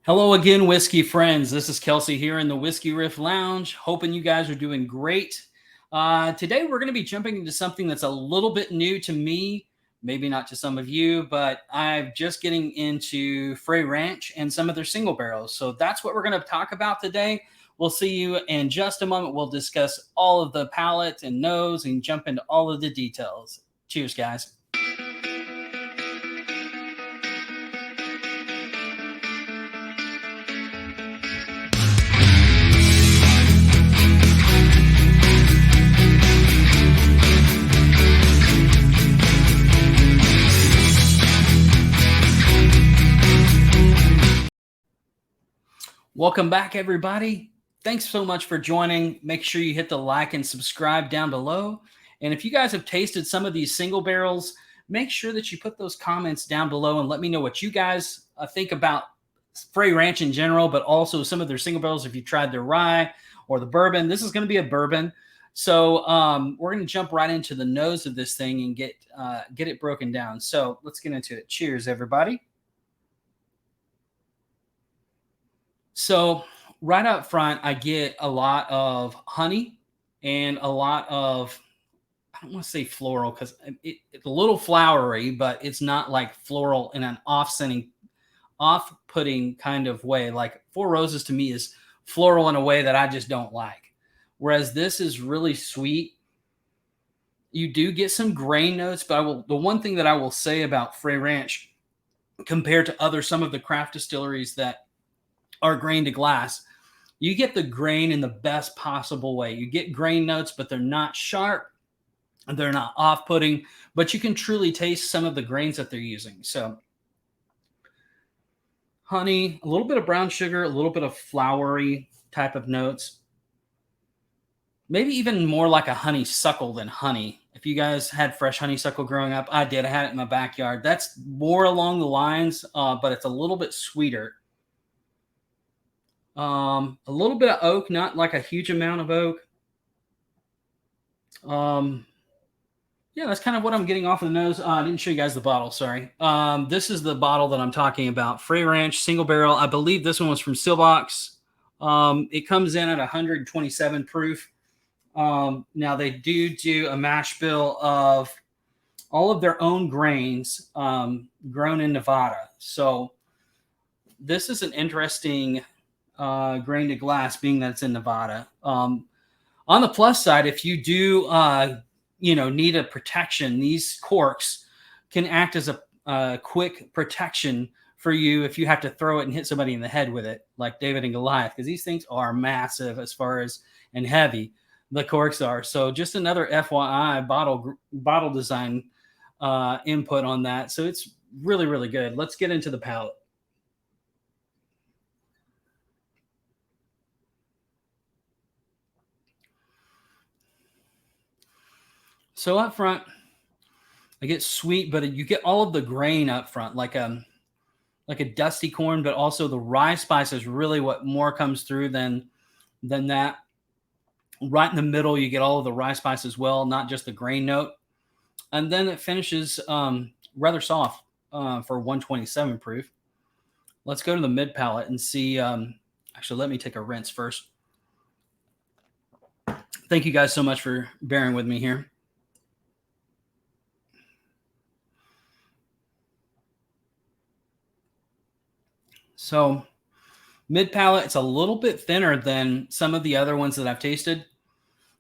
Hello again, whiskey friends. This is Kelsey here in the Whiskey Riff Lounge. Hoping you guys are doing great. Today, we're going to be jumping into something that's a little bit new to me, maybe not to some of you, but I'm just getting into Frey Ranch and some of their single barrels. So that's what we're going to talk about today. We'll see you in just a moment. We'll discuss all of the palate and nose and jump into all of the details. Cheers, guys. Welcome back, everybody. Thanks so much for joining. Make sure you hit the like and subscribe down below. And if you guys have tasted some of these single barrels, make sure that you put those comments down below and let me know what you guys think about Frey Ranch in general, but also some of their single barrels if you tried their rye or the bourbon. This is going to be a bourbon. So we're going to jump right into the nose of this thing and get it broken down. So let's get into it. Cheers, everybody. So right up front, I get a lot of honey and a lot of, I don't want to say floral because it's a little flowery, but it's not like floral in an off-putting kind of way. Like Four Roses to me is floral in a way that I just don't like. Whereas this is really sweet. You do get some grain notes, but the one thing that I will say about Frey Ranch compared to some of the craft distilleries that are grain to glass, you get the grain in the best possible way. You get grain notes, but they're not sharp, they're not off-putting, but you can truly taste some of the grains that they're using. So honey, a little bit of brown sugar, a little bit of flowery type of notes, maybe even more like a honeysuckle than honey. If you guys had fresh honeysuckle growing up, I did. I had it in my backyard. That's more along the lines, but it's a little bit sweeter. A little bit of oak, not like a huge amount of oak. Yeah, that's kind of what I'm getting off of the nose. I didn't show you guys the bottle. Sorry. This is the bottle that I'm talking about. Frey Ranch single barrel. I believe this one was from Sealbox. It comes in at 127 proof. Now they do a mash bill of all of their own grains grown in Nevada. So this is an interesting grain to glass, being that it's in Nevada. On the plus side, if you do need a protection, these corks can act as a quick protection for you if you have to throw it and hit somebody in the head with it, like David and Goliath, because these things are massive and heavy. The corks are. So just another FYI bottle design input on that. So it's really, really good. Let's get into the palate. So up front, I get sweet, but you get all of the grain up front, like a dusty corn, but also the rye spice is really what more comes through than that. Right in the middle, you get all of the rye spice as well, not just the grain note. And then it finishes rather soft for 127 proof. Let's go to the mid palate and see. Actually, let me take a rinse first. Thank you guys so much for bearing with me here. So mid palate, it's a little bit thinner than some of the other ones that I've tasted,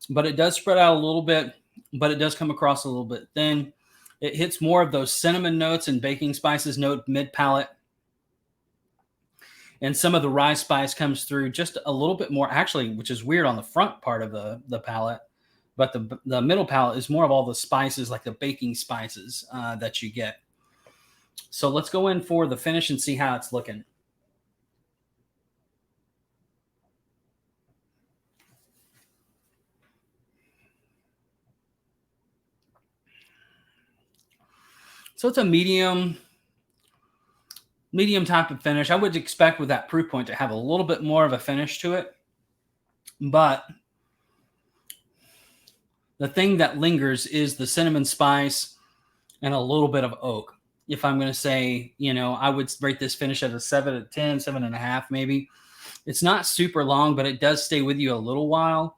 but it does spread out a little bit, but it does come across a little bit thin. It hits more of those cinnamon notes and baking spices note mid palate. And some of the rye spice comes through just a little bit more, actually, which is weird on the front part of the palate. But the middle palate is more of all the spices, like the baking spices that you get. So let's go in for the finish and see how it's looking. So it's a medium type of finish. I would expect with that proof point to have a little bit more of a finish to it. But the thing that lingers is the cinnamon spice and a little bit of oak. if I'm going to say, I would rate this finish at a 7 at 10, 7.5 maybe. It's not super long, but it does stay with you a little while.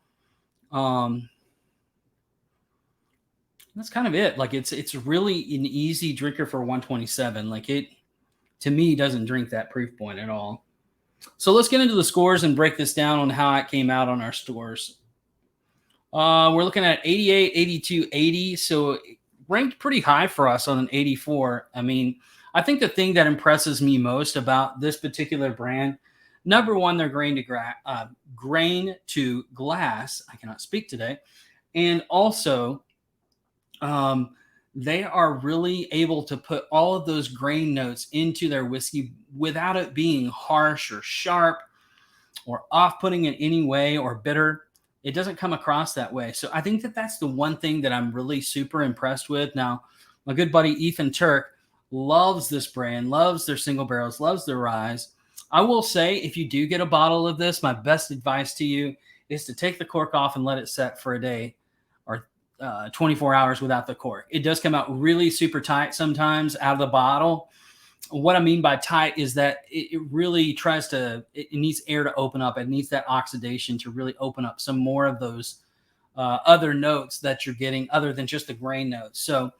That's kind of it. Like it's really an easy drinker for 127. Like it, to me, doesn't drink that proof point at all. So let's get into the scores and break this down on how it came out on our stores. We're looking at 88, 82, 80. So ranked pretty high for us on an 84. I mean, I think the thing that impresses me most about this particular brand, number one, they're grain to glass. I cannot speak today. And also, they are really able to put all of those grain notes into their whiskey without it being harsh or sharp or off-putting in any way or bitter. It doesn't come across that way. So I think that that's the one thing that I'm really super impressed with. Now, my good buddy Ethan Turk loves this brand, loves their single barrels, loves their rye. I will say, if you do get a bottle of this, my best advice to you is to take the cork off and let it set for a day or 24 hours without the cork. It does come out really super tight sometimes out of the bottle. What I mean by tight is that it really tries to, it needs air to open up. It needs that oxidation to really open up some more of those other notes that you're getting other than just the grain notes. So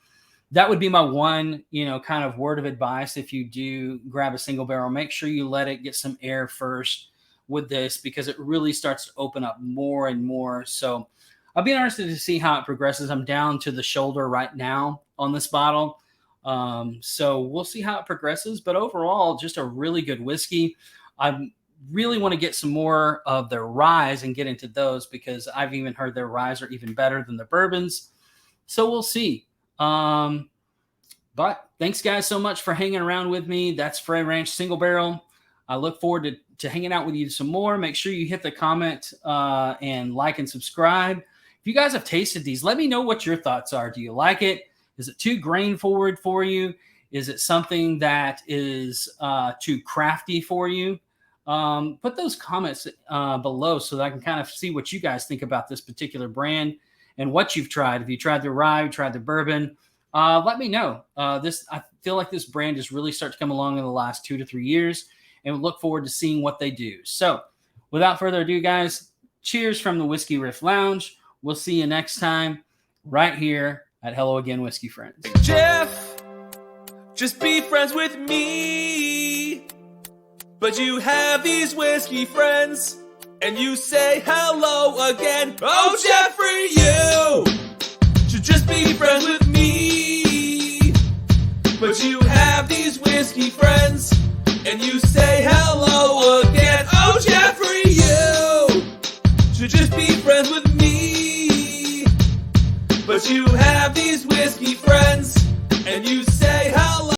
that would be my one, kind of word of advice. If you do grab a single barrel, make sure you let it get some air first with this, because it really starts to open up more and more. So I'll be interested to see how it progresses. I'm down to the shoulder right now on this bottle. So we'll see how it progresses, but overall, just a really good whiskey. I really want to get some more of their rye and get into those, because I've even heard their rye are even better than the bourbons. So we'll see. But thanks guys so much for hanging around with me. That's Frey Ranch Single Barrel. I look forward to hanging out with you some more. Make sure you hit the comment, and like and subscribe. If you guys have tasted these, let me know what your thoughts are. Do you like it? Is it too grain forward for you? Is it something that is too crafty for you? Put those comments below so that I can kind of see what you guys think about this particular brand and what you've tried. If you tried the rye, you tried the bourbon, let me know. I feel like this brand has really started to come along in the last 2 to 3 years, and we look forward to seeing what they do. So without further ado, guys, cheers from the Whiskey Riff Lounge. We'll see you next time right here at Hello Again, Whiskey Friends. Jeff, just be friends with me. But you have these whiskey friends, and you say hello again. Oh, Jeffrey, you should just be friends with me. But you have these whiskey friends, and you say hello again. Oh, Jeffrey, you should just be friends with me. But you have these whiskey friends, and you say hello.